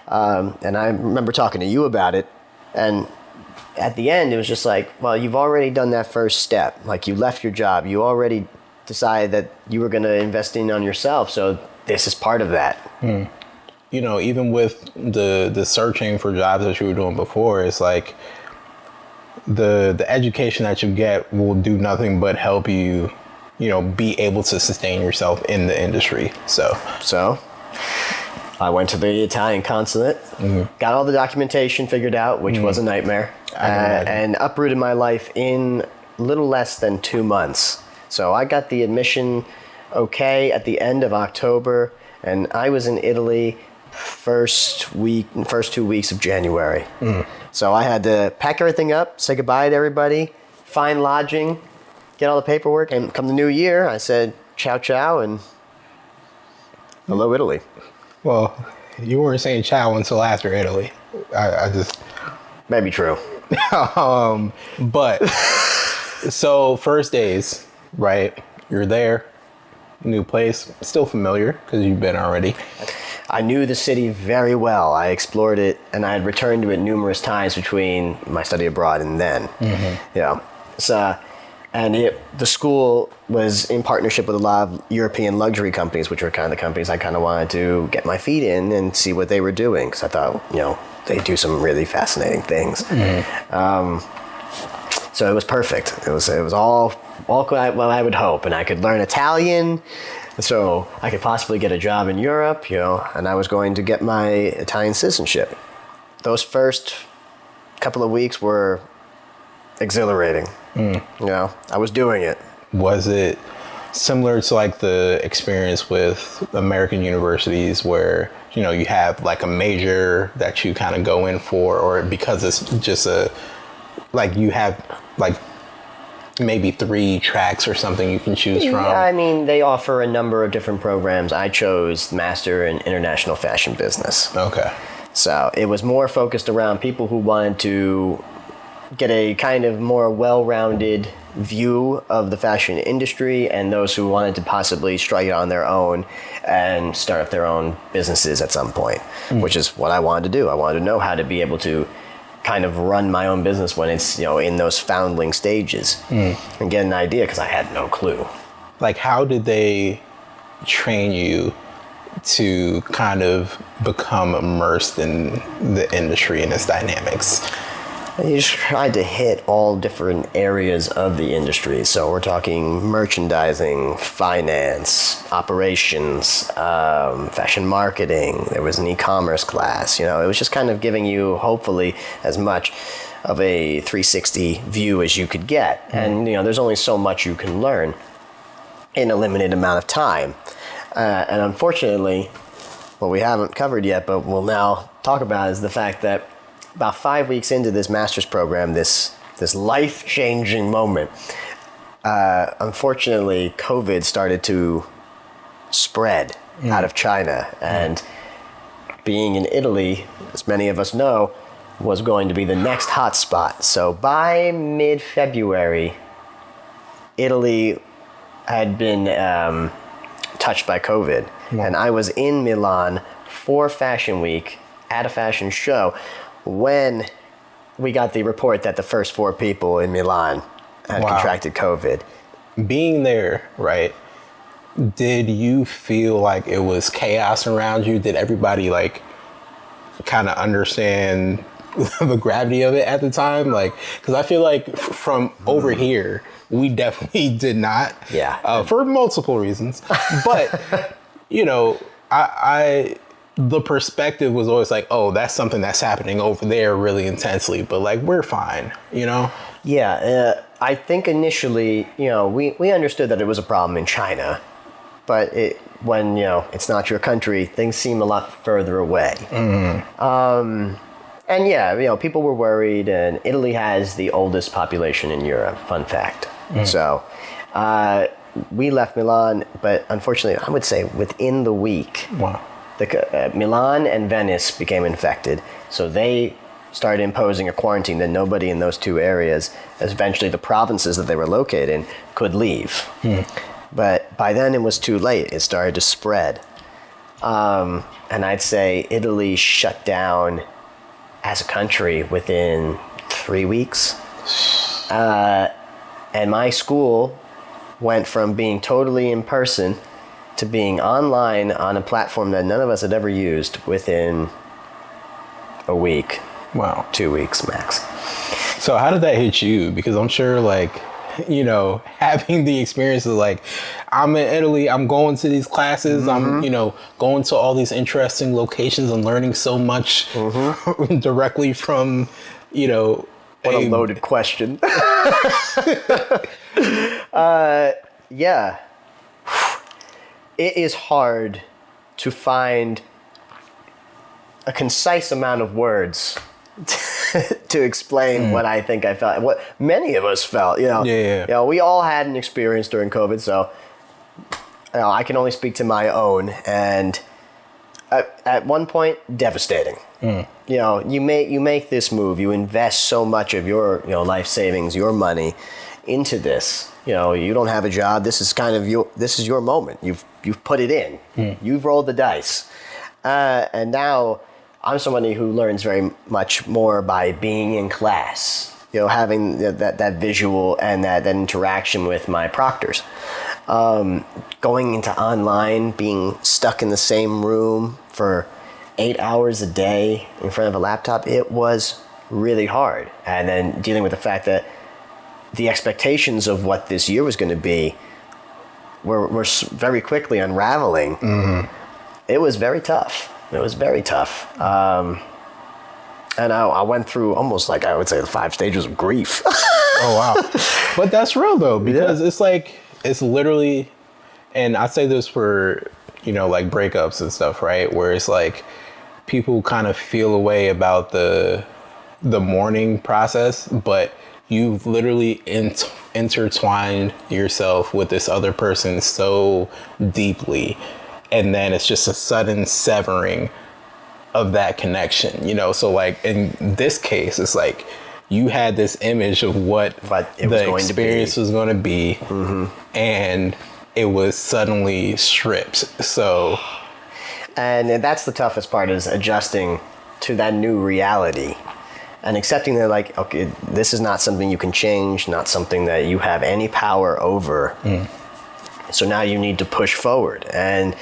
B: And I remember talking to you about it, and at the end, it was just like, well, you've already done that first step. Like, you left your job. You already decided that you were going to invest on yourself. So this is part of that.
A: You know, even with the searching for jobs that you were doing before, it's like the education that you get will do nothing but help you, you know, be able to sustain yourself in the industry. So I went to the Italian consulate, got all the documentation figured out, which was a nightmare, and uprooted my life in little less than 2 months. So I got the admission okay at the end of October, and I was in Italy first 2 weeks of January. So I had to pack everything up, say goodbye to everybody, find lodging, get all the paperwork, and come the new year, I said ciao ciao and hello Italy. Well, you weren't saying ciao until after Italy. I just
B: maybe true.
A: But so first days, right? You're there, new place, still familiar because you've been already.
B: I knew the city very well. I explored it, and I had returned to it numerous times between my study abroad and then. You know, so, and the school was in partnership with a lot of European luxury companies, which were kind of the companies I kind of wanted to get my feet in and see what they were doing, because I thought, you know, they do some really fascinating things. So it was perfect. It was all what I would hope, and I could learn Italian, so I could possibly get a job in Europe, you know, and I was going to get my Italian citizenship. Those first couple of weeks were exhilarating. You know, I was doing it.
A: Was it similar to like the experience with American universities where, you know, you have like a major that you kind of go in for, or because it's just you have like maybe 3 tracks or something you can choose from?
B: Yeah, I mean, they offer a number of different programs. I chose Master in International Fashion Business.
A: Okay.
B: So it was more focused around people who wanted to get a kind of more well-rounded view of the fashion industry, and those who wanted to possibly strike it on their own and start up their own businesses at some point, which is what I wanted to do. I wanted to know how to be able to kind of run my own business when it's, you know, in those foundling stages and get an idea, because I had no clue.
A: Like, how did they train you to kind of become immersed in the industry and its dynamics?
B: You just tried to hit all different areas of the industry. So we're talking merchandising, finance, operations, fashion marketing. There was an e-commerce class. It was just kind of giving you, hopefully, as much of a 360 view as you could get. And, there's only so much you can learn in a limited amount of time. And unfortunately, what we haven't covered yet, but we'll now talk about, is the fact that about 5 weeks into this master's program, this life-changing moment, unfortunately, COVID started to spread out of China. And being in Italy, as many of us know, was going to be the next hot spot. So by mid-February, Italy had been touched by COVID. And I was in Milan for Fashion Week at a fashion show when we got the report that the first 4 people in Milan had contracted COVID.
A: Being there, right, did you feel like it was chaos around you? Did everybody kind of understand the gravity of it at the time? Because I feel like from over here, we definitely did not.
B: Yeah.
A: For multiple reasons. But, the perspective was always oh, that's something that's happening over there really intensely, but we're fine,
B: Yeah, I think initially, we understood that it was a problem in China, but when it's not your country, things seem a lot further away. And yeah, people were worried, and Italy has the oldest population in Europe, fun fact. So we left Milan, but unfortunately, I would say within the week, Milan and Venice became infected. So they started imposing a quarantine that nobody in those 2 areas, eventually the provinces that they were located in, could leave. But by then it was too late. It started to spread. And I'd say Italy shut down as a country within 3 weeks. And my school went from being totally in person to being online on a platform that none of us had ever used within a week.
A: Wow.
B: 2 weeks max.
A: So how did that hit you? Because I'm sure having the experience of I'm in Italy, I'm going to these classes, I'm, going to all these interesting locations and learning so much directly from,
B: What a loaded question. Yeah. It is hard to find a concise amount of words to explain what I think I felt, what many of us felt. We all had an experience during COVID, so I can only speak to my own. And at one point, devastating. You make this move, you invest so much of your life savings, your money into this. You don't have a job. This is kind of your moment. You've put it in. You've rolled the dice. And now I'm somebody who learns very much more by being in class, having that visual and that interaction with my proctors. Going into online, being stuck in the same room for 8 hours a day in front of a laptop, it was really hard. And then dealing with the fact that the expectations of what this year was going to be were very quickly unraveling. It was very tough. And I went through almost I would say the 5 stages of grief.
A: Oh, wow. But that's real though, because it's literally, and I say this for, breakups and stuff, right? Where it's people kind of feel a way about the mourning process, but you've literally intertwined yourself with this other person so deeply, and then it's just a sudden severing of that connection, so in this case it's you had this image of what the experience was going to be, and it was suddenly stripped. So,
B: and that's the toughest part, is adjusting to that new reality and accepting that okay, this is not something you can change, not something that you have any power over. So now you need to push forward. And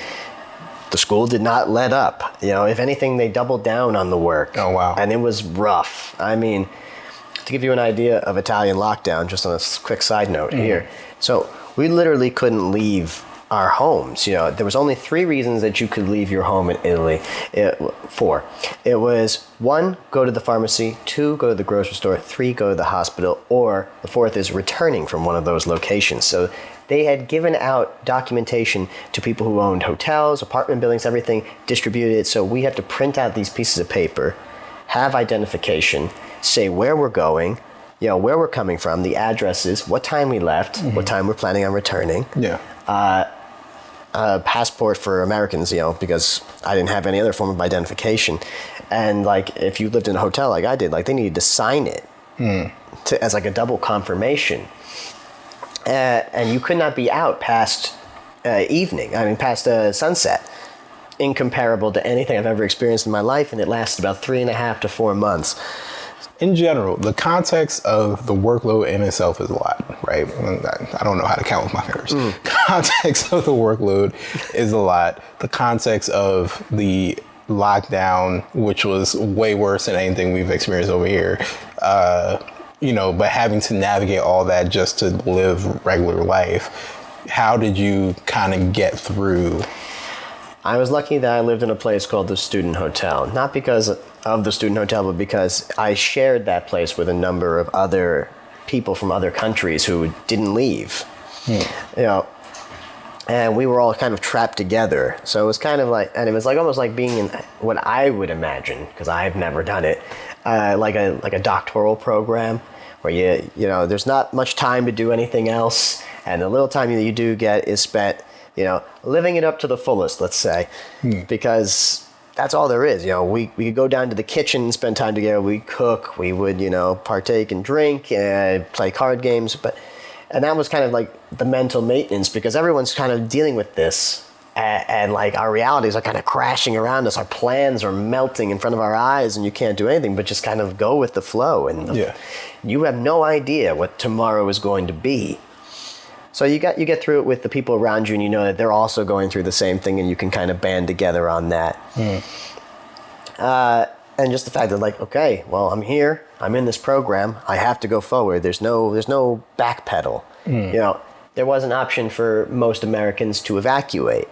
B: the school did not let up. If anything, they doubled down on the work.
A: Oh, wow.
B: And it was rough. I mean, to give you an idea of Italian lockdown, just on a quick side note here. So we literally couldn't leave our homes. There was only 3 reasons that you could leave your home in Italy. 4. It was 1, go to the pharmacy, 2, go to the grocery store, 3, go to the hospital, or the 4th is returning from one of those locations. So they had given out documentation to people who owned hotels, apartment buildings, everything, distributed it. So we have to print out these pieces of paper, have identification, say where we're going, where we're coming from, the addresses, what time we left, what time we're planning on returning.
A: Yeah.
B: Passport for Americans, because I didn't have any other form of identification. And like, if you lived in a hotel like I did, like they needed to sign it as like a double confirmation. And you could not be out past past sunset. Incomparable to anything I've ever experienced in my life, and it lasted about 3.5 to 4 months.
A: In general, the context of the workload in itself is a lot, right? I don't know how to count with my fingers. Context of the workload is a lot. The context of the lockdown, which was way worse than anything we've experienced over here, but having to navigate all that just to live regular life. How did you kind of get through?
B: I was lucky that I lived in a place called the Student Hotel. Not because of the Student Hotel, but because I shared that place with a number of other people from other countries who didn't leave. And we were all kind of trapped together. So it was kind of like, and it was like almost like being in what I would imagine, because I've never done it, like a doctoral program where there's not much time to do anything else, and the little time that you do get is spent living it up to the fullest, let's say, because that's all there is. We could go down to the kitchen and spend time together. We cook, we would, partake and drink and play card games. And that was kind of like the mental maintenance, because everyone's kind of dealing with this. And like our realities are kind of crashing around us. Our plans are melting in front of our eyes, and you can't do anything but just kind of go with the flow. And you have no idea what tomorrow is going to be. So you get through it with the people around you, and you know that they're also going through the same thing, and you can kind of band together on that. And just the fact that, like, okay, well, I'm here, I'm in this program, I have to go forward. There's no backpedal. There was an option for most Americans to evacuate.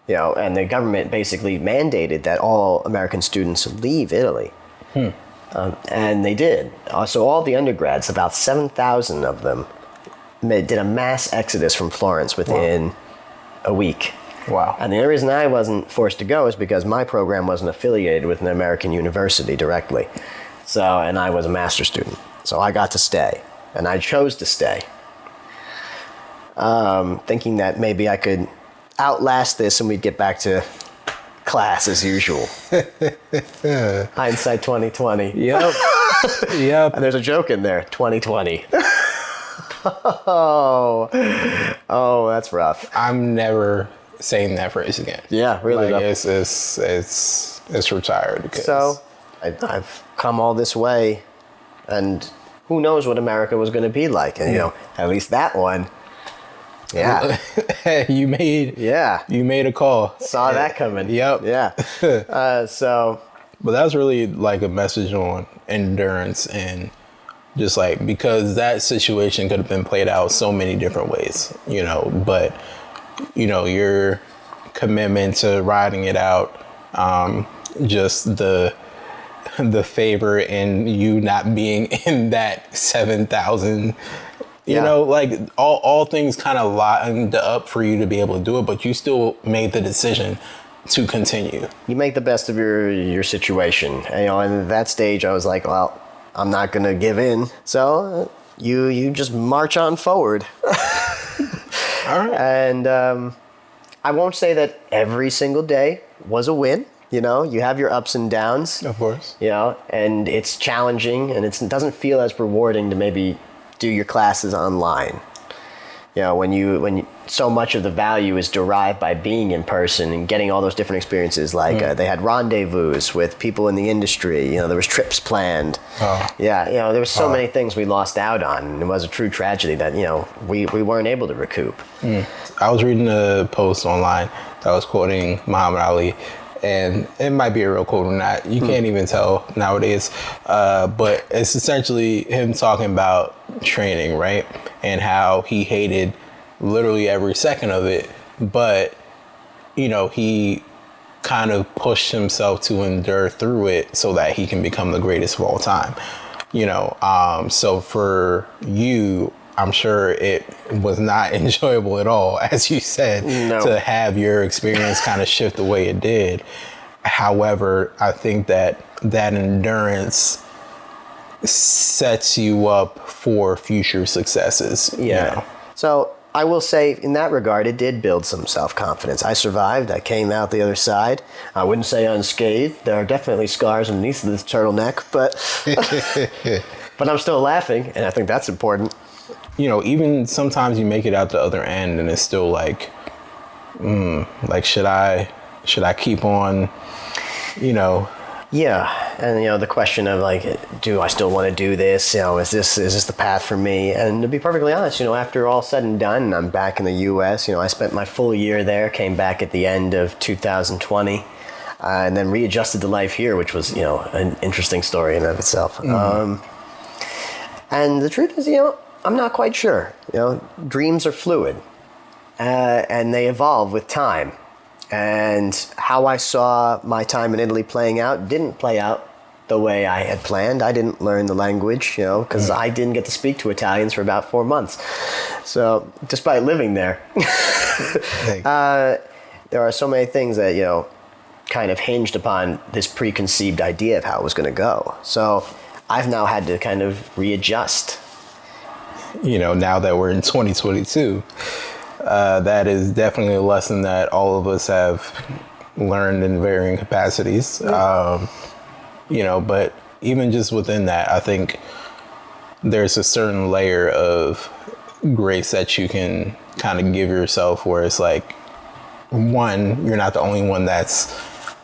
B: And the government basically mandated that all American students leave Italy. And they did. So all the undergrads, about 7,000 of them, did a mass exodus from Florence within a week.
A: Wow.
B: And the only reason I wasn't forced to go is because my program wasn't affiliated with an American university directly. And I was a master's student. So I got to stay. And I chose to stay. Thinking that maybe I could outlast this and we'd get back to class as usual. Hindsight 2020.
A: Yep. Yep.
B: And there's a joke in there, 2020. Oh, that's rough.
A: I'm never saying that phrase again.
B: Yeah, really.
A: Like it's retired. Because
B: so I've come all this way, and who knows what America was going to be like? And at least that one. Yeah.
A: you made a call.
B: Saw that coming.
A: Yep.
B: Yeah.
A: But that's really like a message on endurance, and just like, because that situation could have been played out so many different ways, but your commitment to riding it out, just the favor in you not being in that 7,000, like all things kind of lined up for you to be able to do it, but you still made the decision to continue.
B: You make the best of your situation. And at that stage I was like, well, I'm not going to give in. So you just march on forward.
A: All right.
B: And I won't say that every single day was a win. You have your ups and downs.
A: Of course.
B: And it's challenging, and it doesn't feel as rewarding to maybe do your classes online. When so much of the value is derived by being in person and getting all those different experiences. Like they had rendezvous with people in the industry. There was trips planned. There was so many things we lost out on, and it was a true tragedy that we weren't able to recoup.
A: I was reading a post online that was quoting Muhammad Ali, and it might be a real quote or not. You can't even tell nowadays. But it's essentially him talking about training, right? And how he hated literally every second of it. But, you know, he kind of pushed himself to endure through it so that he can become the greatest of all time. You know, so for you, I'm sure it was not enjoyable at all, as you said, to have your experience kind of shift the way it did. However, I think that endurance sets you up for future successes.
B: Yeah.
A: You know?
B: So I will say in that regard, it did build some self-confidence. I survived. I came out the other side. I wouldn't say unscathed. There are definitely scars underneath this turtleneck, but but I'm still laughing, and I think that's important.
A: You know, even sometimes you make it out the other end and it's still like, should I keep on, you know?
B: Yeah, and you know, the question of like, do I still want to do this? You know, is this the path for me? And to be perfectly honest, you know, after all said and done, I'm back in the U.S. You know, I spent my full year there, came back at the end of 2020, and then readjusted to life here, which was, you know, an interesting story in and of itself. And the truth is, you know, I'm not quite sure. You know, dreams are fluid, and they evolve with time. And how I saw my time in Italy playing out didn't play out the way I had planned. I didn't learn the language, you know, because I didn't get to speak to Italians for about 4 months. So, despite living there, there are so many things that, you know, kind of hinged upon this preconceived idea of how it was going to go. So, I've now had to kind of readjust.
A: You know, now that we're in 2022, that is definitely a lesson that all of us have learned in varying capacities. You know, but even just within that, I think there's a certain layer of grace that you can kind of give yourself where it's like, one, you're not the only one that's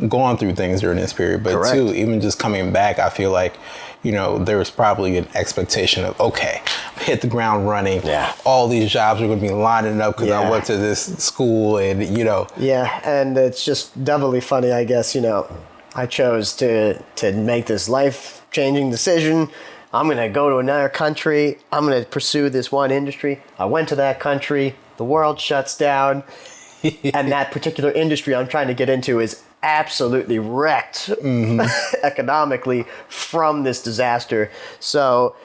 A: gone through things during this period, but
B: Correct.
A: two, even just coming back, I feel like, you know, there was probably an expectation of, okay, hit the ground running.
B: Yeah.
A: All these jobs are going to be lining up because I went to this school and, you know.
B: Yeah, and it's just doubly funny, I guess, you know. I chose to make this life-changing decision. I'm going to go to another country. I'm going to pursue this one industry. I went to that country. The world shuts down. And that particular industry I'm trying to get into is absolutely wrecked economically from this disaster. So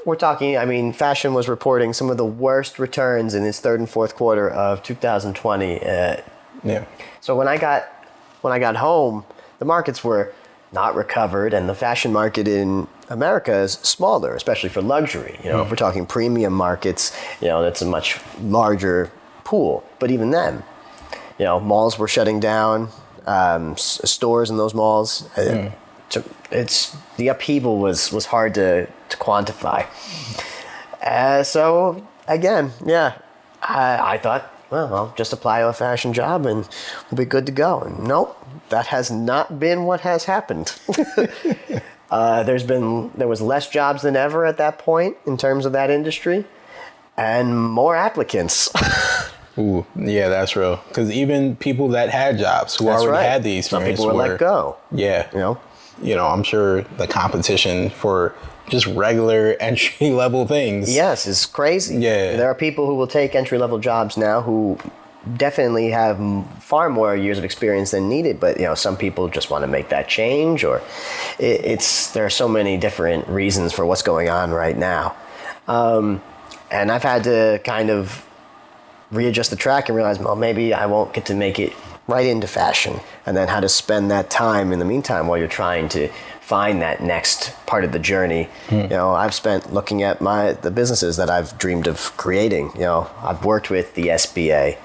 B: we're talking, I mean, fashion was reporting some of the worst returns in its third and fourth quarter of 2020.
A: Yeah.
B: So when I got home, the markets were not recovered, and the fashion market in America is smaller, especially for luxury. You know, if we're talking premium markets, you know, that's a much larger pool. But even then, you know, malls were shutting down, stores in those malls. It's the upheaval was hard to quantify. So again, yeah, I thought, well, I'll just apply to a fashion job and we'll be good to go. And nope, that has not been what has happened. There was less jobs than ever at that point in terms of that industry, and more applicants.
A: Ooh, yeah, that's real. Because even people that had jobs who already had the experience,
B: some people were let go.
A: Yeah, you know, I'm sure the competition for just regular entry level things.
B: Yes, it's crazy.
A: Yeah,
B: there are people who will take entry level jobs now who definitely have far more years of experience than needed. But you know, some people just want to make that change, or there are so many different reasons for what's going on right now, and I've had to kind of readjust the track and realize, well, maybe I won't get to make it right into fashion, and then how to spend that time in the meantime while you're trying to find that next part of the journey. You know, I've spent looking at the businesses that I've dreamed of creating. You know, I've worked with the SBA,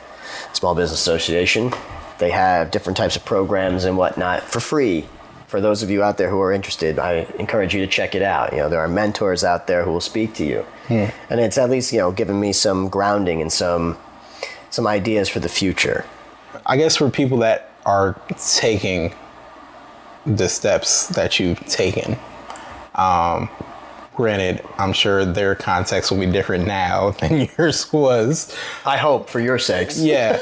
B: Small Business Association. They have different types of programs and whatnot for free. For those of you out there who are interested, I encourage you to check it out. You know, there are mentors out there who will speak to you. And it's at least, you know, given me some grounding and some ideas for the future.
A: I guess for people that are taking the steps that you've taken, granted, I'm sure their context will be different now than yours was.
B: I hope, for your sakes.
A: Yeah.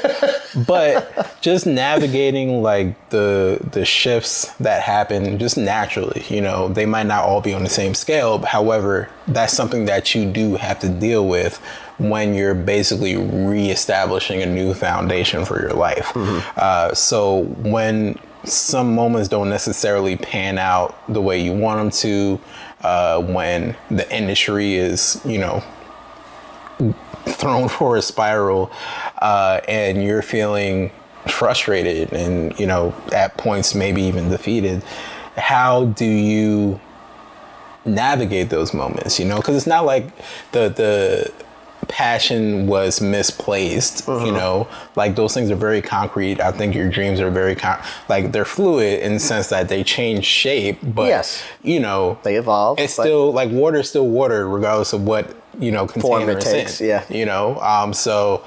A: But just navigating like the shifts that happen just naturally, you know, they might not all be on the same scale. However, that's something that you do have to deal with when you're basically reestablishing a new foundation for your life. So when some moments don't necessarily pan out the way you want them to, when the industry is, you know, thrown for a spiral, and you're feeling frustrated and, you know, at points maybe even defeated, how do you navigate those moments? You know, because it's not like the passion was misplaced. You know, like those things are very concrete. I think your dreams are very like they're fluid in the sense that they change shape, but
B: yes,
A: you know,
B: they evolve.
A: It's still like water is still water regardless of what, you know, container
B: it takes.
A: in,
B: Yeah,
A: you know. So,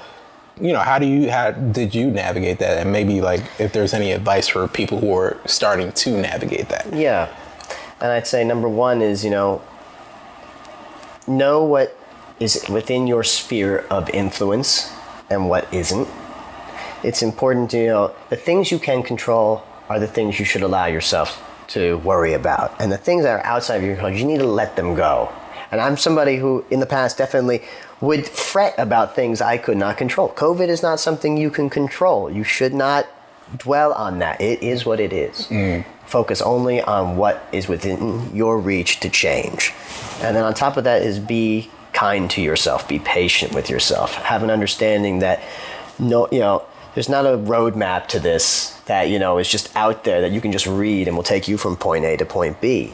A: you know, how did you navigate that? And maybe like if there's any advice for people who are starting to navigate that.
B: Yeah, and I'd say number one is, you know what is within your sphere of influence and what isn't. It's important to, you know, the things you can control are the things you should allow yourself to worry about. And the things that are outside of your control, you need to let them go. And I'm somebody who in the past definitely would fret about things I could not control. COVID is not something you can control. You should not dwell on that. It is what it is. Focus only on what is within your reach to change. And then on top of that is be kind to yourself, be patient with yourself, have an understanding that there's not a roadmap to this that, you know, is just out there that you can just read and will take you from point A to point B.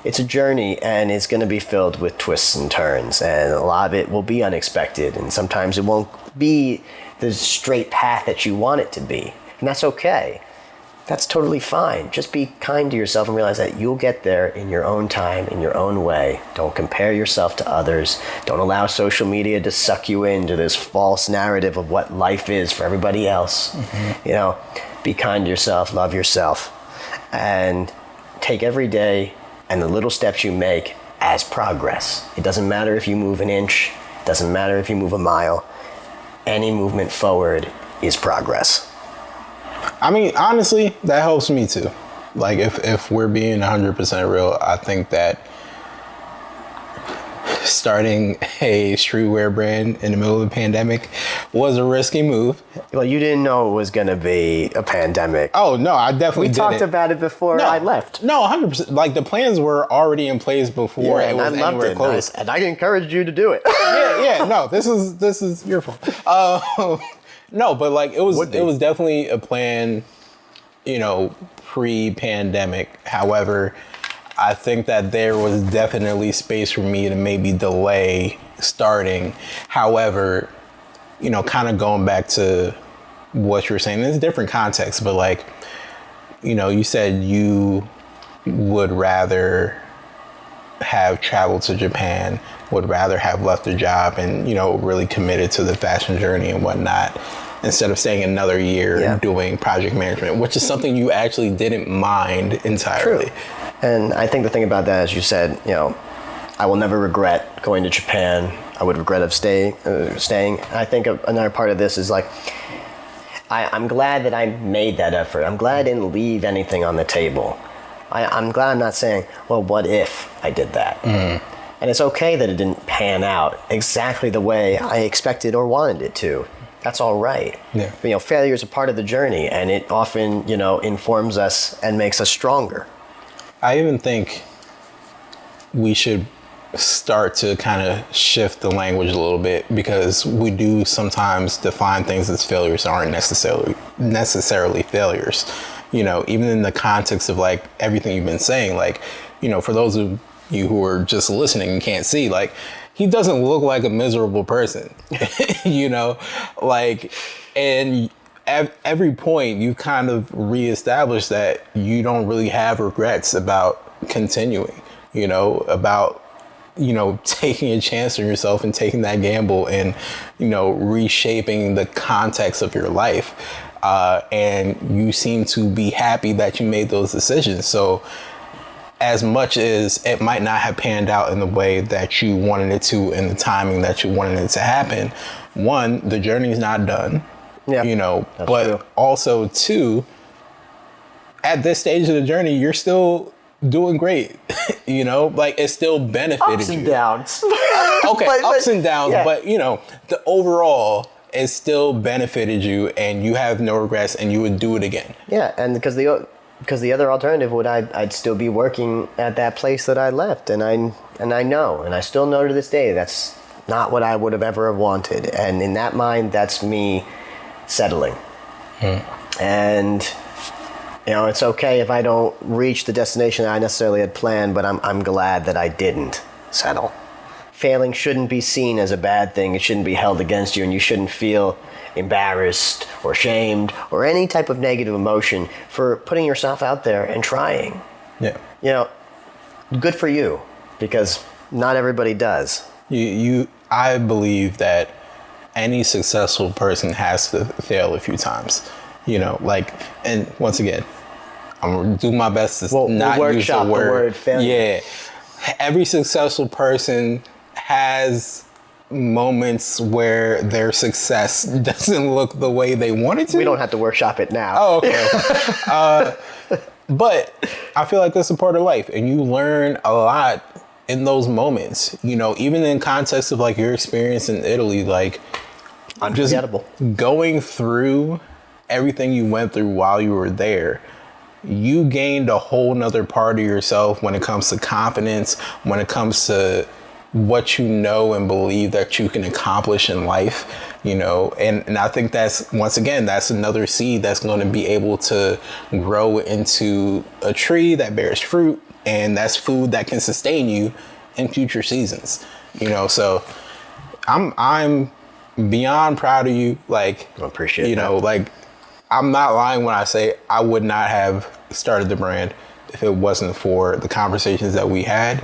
B: It's a journey, and it's going to be filled with twists and turns, and a lot of it will be unexpected, and sometimes it won't be the straight path that you want it to be, and that's okay. That's totally fine. Just be kind to yourself and realize that you'll get there in your own time, in your own way. Don't compare yourself to others. Don't allow social media to suck you into this false narrative of what life is for everybody else. You know, be kind to yourself, love yourself, and take every day and the little steps you make as progress. It doesn't matter if you move an inch. It doesn't matter if you move a mile. Any movement forward is progress.
A: I mean, honestly, that helps me too. Like, if we're being 100% real, I think that starting a streetwear brand in the middle of the pandemic was a risky move.
B: Well, you didn't know it was going to be a pandemic.
A: Oh, no, I definitely didn't.
B: We talked about it before I left.
A: No, 100%. Like, the plans were already in place before it was anywhere close.
B: And I encouraged you to do it.
A: Yeah, no, this is your fault. No, but like it was definitely a plan, you know, pre-pandemic. However, I think that there was definitely space for me to maybe delay starting. However, you know, kind of going back to what you were saying, it's a different context, but like, you know, you said you would rather have traveled to Japan, would rather have left a job and, you know, really committed to the fashion journey and whatnot, instead of staying another year doing project management, which is something you actually didn't mind entirely.
B: True. And I think the thing about that, as you said, you know, I will never regret going to Japan. I would regret staying. I think another part of this is like, I'm glad that I made that effort. I'm glad I didn't leave anything on the table. I'm glad I'm not saying, well, what if I did that? And it's okay that it didn't pan out exactly the way I expected or wanted it to. That's all right.
A: Yeah.
B: You know, failure is a part of the journey, and it often, you know, informs us and makes us stronger.
A: I even think we should start to kind of shift the language a little bit, because we do sometimes define things as failures that aren't necessarily failures. You know, even in the context of like everything you've been saying, like, you know, for those of you who are just listening and can't see, like, he doesn't look like a miserable person, you know, like, and at every point you kind of reestablish that you don't really have regrets about continuing, you know, about, you know, taking a chance on yourself and taking that gamble and, you know, reshaping the context of your life. And you seem to be happy that you made those decisions. So as much as it might not have panned out in the way that you wanted it to, in the timing that you wanted it to happen, one, the journey's not done.
B: Yeah,
A: you know,
B: that's
A: but
B: true.
A: also too, at this stage of the journey, you're still doing great. You know, like it still benefited
B: Ups and
A: you.
B: downs.
A: Okay, ups and downs,
B: yeah.
A: but you know, the overall it still benefited you, and you have no regrets, and you would do it again.
B: Yeah, and because the other alternative would I'd still be working at that place that I left, and I know, and I still know to this day that's not what I would have ever wanted. And in that mind, that's me settling. And you know, it's okay if I don't reach the destination that I necessarily had planned, but I'm glad that I didn't settle. Failing shouldn't be seen as a bad thing. It shouldn't be held against you, and you shouldn't feel embarrassed or shamed or any type of negative emotion for putting yourself out there and trying.
A: Yeah.
B: You know, good for you, because not everybody does.
A: I believe that any successful person has to fail a few times. You know, like, and once again, I'm gonna do my best to not use the word
B: failure.
A: Yeah. Every successful person has moments where their success doesn't look the way they want it to.
B: We don't have to workshop it now.
A: Oh, okay. But I feel like that's a part of life, and you learn a lot in those moments. You know, even in context of like your experience in Italy, like
B: Unforgettable.
A: just going through everything you went through while you were there, you gained a whole nother part of yourself when it comes to confidence, when it comes to what you know and believe that you can accomplish in life, you know, and I think that's, once again, that's another seed that's going to be able to grow into a tree that bears fruit, and that's food that can sustain you in future seasons, you know. So I'm beyond proud of you. Like,
B: I appreciate
A: you know,
B: that.
A: like, I'm not lying when I say I would not have started the brand if it wasn't for the conversations that we had.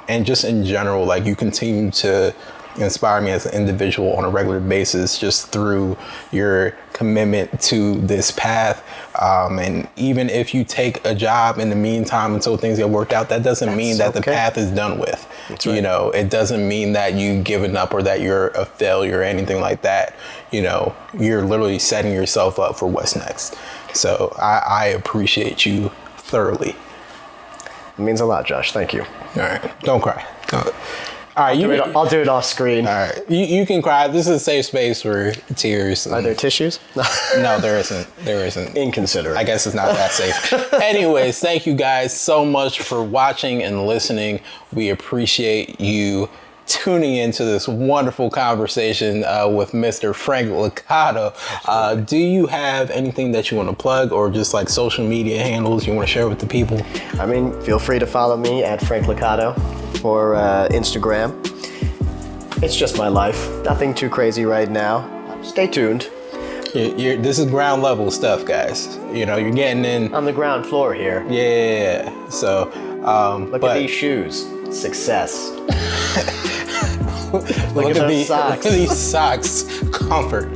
A: And just in general, like, you continue to inspire me as an individual on a regular basis just through your commitment to this path. And even if you take a job in the meantime until things get worked out, that doesn't mean that the path is done with.
B: That's right.
A: You know, it doesn't mean that you've given up or that you're a failure or anything like that. You know, you're literally setting yourself up for what's next. So I appreciate you thoroughly.
B: It means a lot, Josh. Thank you.
A: All right. Don't cry. All right.
B: I'll do it off screen.
A: All right. You can cry. This is a safe space for tears.
B: Are there tissues?
A: No, there isn't. There isn't.
B: Inconsiderate.
A: I guess it's not that safe. Anyways, thank you guys so much for watching and listening. We appreciate you tuning into this wonderful conversation with Mr. Frank Licato. Do you have anything that you want to plug, or just like social media handles you want to share with the people?
B: I mean, feel free to follow me at Frank Licato for Instagram. It's just my life. Nothing too crazy right now. Stay tuned.
A: This is ground level stuff, guys. You know, you're getting in
B: On the ground floor here.
A: Yeah. So
B: Look at these shoes. Success.
A: Look at
B: those socks.
A: Look at these socks. Comfort.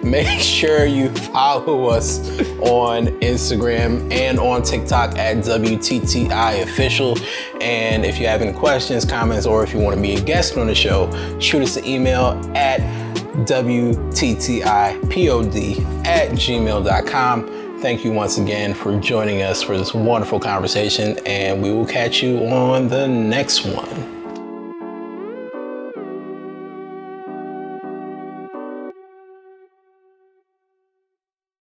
A: Make sure you follow us on Instagram and on TikTok at WTTI Official. And if you have any questions, comments, or if you want to be a guest on the show, shoot us an email at WTTIPOD@gmail.com. Thank you once again for joining us for this wonderful conversation, and we will catch you on the next one.